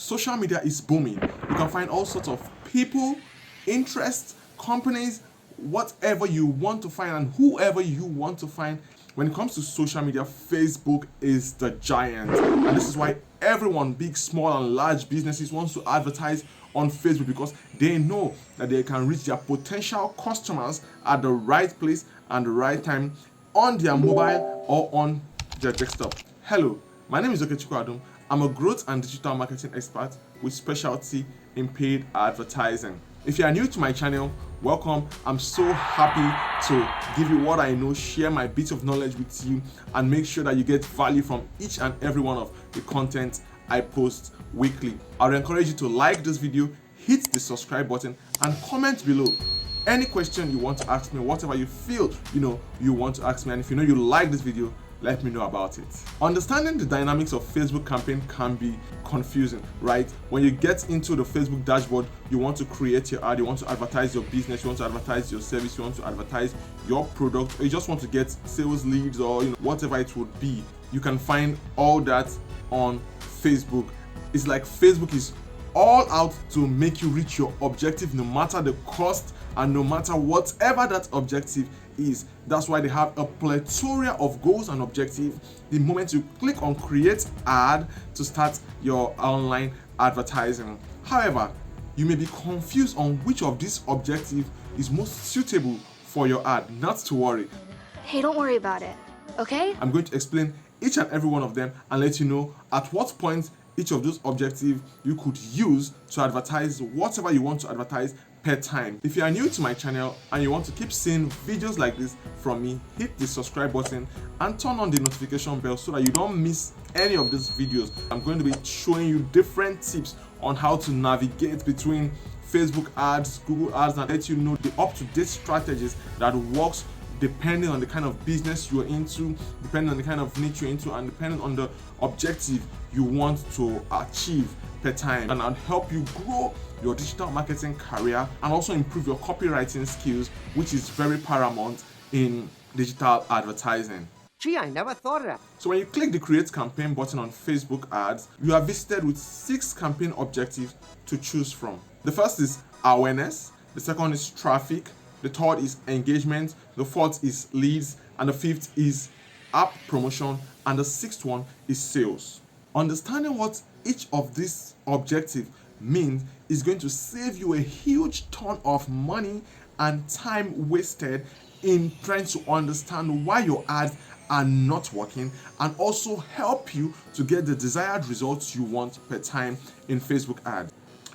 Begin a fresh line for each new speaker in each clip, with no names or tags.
social media is booming. You can find all sorts of people, interests, companies, whatever you want to find and whoever you want to find. When it comes to social media, Facebook is the giant. And this is why everyone, big, small, and large businesses, wants to advertise on Facebook, because they know that they can reach their potential customers at the right place and the right time on their mobile or on their desktop. Hello, my name is Untitled. I'm a growth and digital marketing expert with specialty in paid advertising. If you are new to my channel, welcome. I'm so happy to give you what I know, share my bit of knowledge with you, and make sure that you get value from each and every one of the content I post weekly. I would encourage you to like this video, hit the subscribe button, and comment below any question you want to ask me, whatever you feel you want to ask me. And if you like this video, let me know about it. Understanding the dynamics of Facebook campaign can be confusing, right? When you get into the Facebook dashboard, you want to create your ad, you want to advertise your business, you want to advertise your service, you want to advertise your product, or you just want to get sales leads, or whatever it would be. You can find all that on Facebook. It's like Facebook is all out to make you reach your objective, no matter the cost and no matter whatever that objective is. That's why they have a plethora of goals and objectives the moment you click on create ad to start your online advertising. However, you may be confused on which of these objectives is most suitable for your ad. Not to worry.
Hey, don't worry about it, okay?
I'm going to explain each and every one of them and let you know at what point each of those objectives you could use to advertise whatever you want to advertise per time. If you are new to my channel and you want to keep seeing videos like this from me, hit the subscribe button and turn on the notification bell so that you don't miss any of these videos. I'm going to be showing you different tips on how to navigate between Facebook ads, Google ads, and let you know the up-to-date strategies that works depending on the kind of business you're into, depending on the kind of niche you're into, and depending on the objective you want to achieve per time. And I'll help you grow your digital marketing career and also improve your copywriting skills, which is very paramount in digital advertising.
Gee, I never thought of that.
So when you click the create campaign button on Facebook ads, you are visited with 6 campaign objectives to choose from. The first is awareness, the second is traffic, the third is engagement, the fourth is leads, and the fifth is app promotion, and the sixth one is sales. Understanding what each of these objectives means is going to save you a huge ton of money and time wasted in trying to understand why your ads are not working, and also help you to get the desired results you want per time in Facebook ads.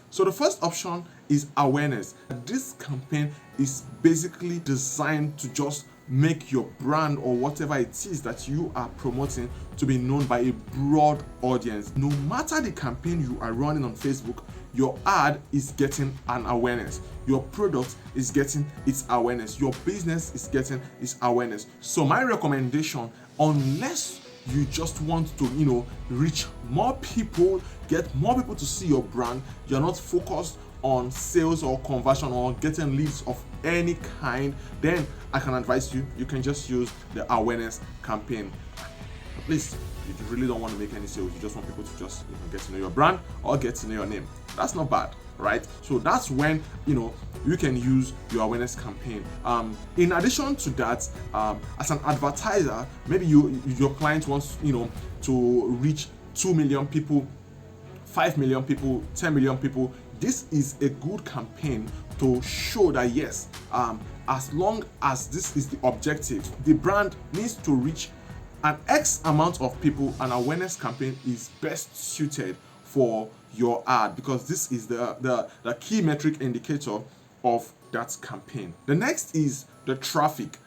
So the first option is awareness. This campaign is basically designed to just make your brand or whatever it is that you are promoting to be known by a broad audience. No matter the campaign you are running on Facebook, your ad is getting an awareness. Your product is getting its awareness. Your business is getting its awareness. So my recommendation, unless you just want to reach more people, get more people to see your brand, you're not focused on sales or conversion or getting leads of any kind, then I can advise you can just use the awareness campaign. At least you really don't want to make any sales, you just want people to just get to know your brand or get to know your name. That's not bad, right? So that's when you can use your awareness campaign. In addition to that, as an advertiser, maybe your client wants to reach 2 million people, 5 million people, 10 million people. This is a good campaign to show that yes, as long as this is the objective, the brand needs to reach an X amount of people, an awareness campaign is best suited for your ad, because this is the key metric indicator of that campaign. The next is the traffic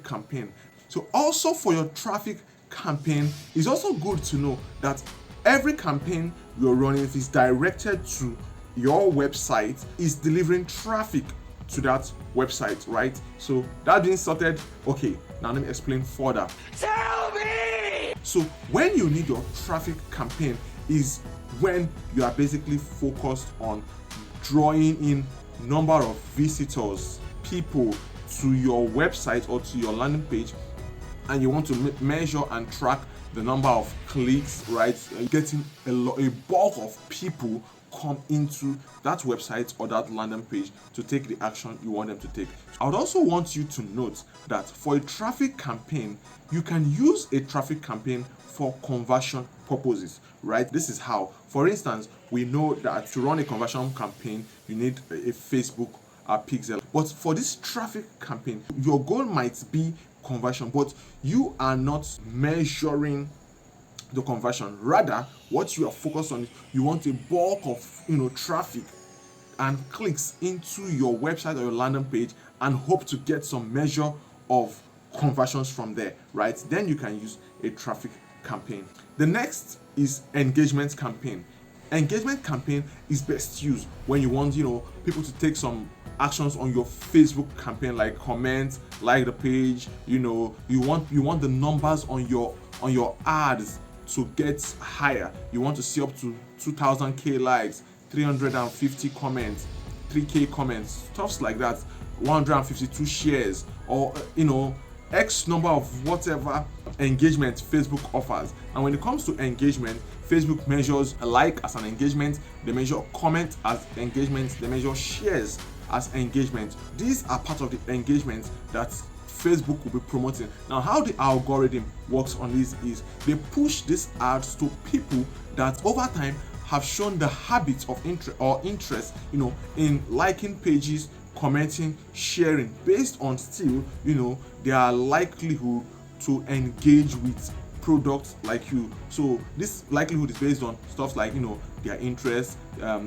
campaign. So also for your traffic campaign, it's also good to know that every campaign you're running, if it's directed to your website, is delivering traffic to that website, right? So that being sorted, okay, now let me explain further.
Tell me!
So when you need your traffic campaign is when you are basically focused on drawing in number of visitors, people to your website or to your landing page, and you want to measure and track the number of clicks, right? Getting a bulk of people come into that website or that landing page to take the action you want them to take. I would also want you to note that for a traffic campaign, you can use a traffic campaign for conversion purposes, right? This is how. For instance, we know that to run a conversion campaign, you need a Facebook pixel. But for this traffic campaign, your goal might be conversion, but you are not measuring the conversion. Rather, what you are focused on is you want a bulk of traffic and clicks into your website or your landing page and hope to get some measure of conversions from there, right? Then you can use a traffic campaign. The next is engagement campaign. Engagement campaign is best used when you want people to take some actions on your Facebook campaign, like comment, like the page. You want the numbers on your ads to get higher. You want to see up to 2,000k likes, 350 comments, 3k comments, stuffs like that, 152 shares, or X number of whatever engagement Facebook offers. And when it comes to engagement, Facebook measures a like as an engagement, they measure comment as engagement, they measure shares as engagement. These are part of the engagement that Facebook will be promoting. Now, how the algorithm works on this is they push these ads to people that over time have shown the habit of interest in liking pages, commenting, sharing, based on still their likelihood to engage with products like you. So this likelihood is based on stuff like their interests,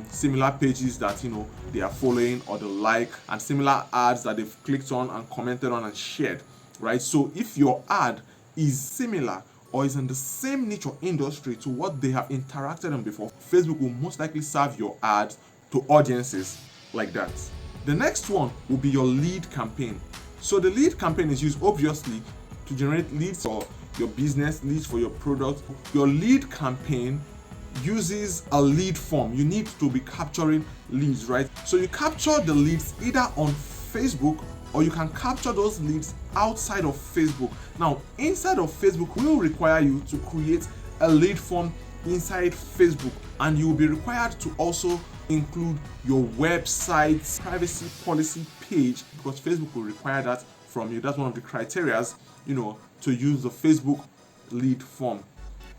similar pages that they are following or the like, and similar ads that they've clicked on and commented on and shared, right? So if your ad is similar or is in the same niche or industry to what they have interacted on before, Facebook will most likely serve your ad to audiences like that. The next one will be your lead campaign. So the lead campaign is used obviously to generate leads for your business, leads for your product. Your lead campaign uses a lead form. You need to be capturing leads, right? So you capture the leads either on Facebook, or you can capture those leads outside of Facebook. Now, inside of Facebook will require you to create a lead form inside Facebook, and you will be required to also include your website's privacy policy page, because Facebook will require that from you. That's one of the criteria, to use the Facebook lead form.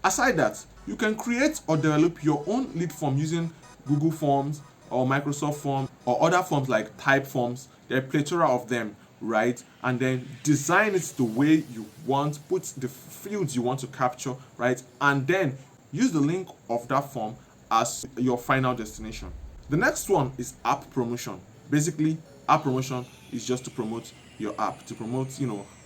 Aside that, you can create or develop your own lead form using Google Forms or Microsoft Forms or other forms like Typeforms. There are a plethora of them, right? And then design it the way you want, put the fields you want to capture, right? And then use the link of that form as your final destination. The next one is app promotion. Basically, app promotion is just to promote your app,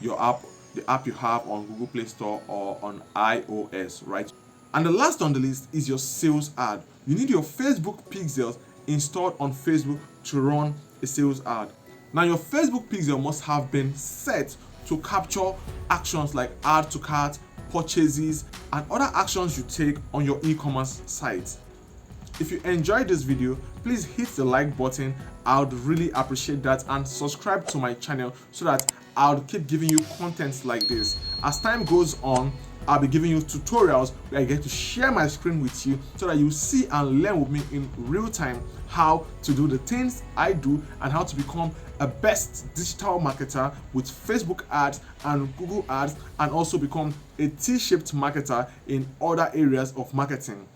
your app, the app you have on Google Play Store or on iOS, right? And the last on the list is your sales ad. You need your Facebook pixels installed on Facebook to run a sales ad. Now, your Facebook pixel must have been set to capture actions like add to cart, purchases, and other actions you take on your e-commerce site. If you enjoyed this video, please hit the like button. I would really appreciate that, and subscribe to my channel so that I'll keep giving you content like this. As time goes on, I'll be giving you tutorials where I get to share my screen with you so that you see and learn with me in real time how to do the things I do and how to become a best digital marketer with Facebook ads and Google ads, and also become a T-shaped marketer in other areas of marketing.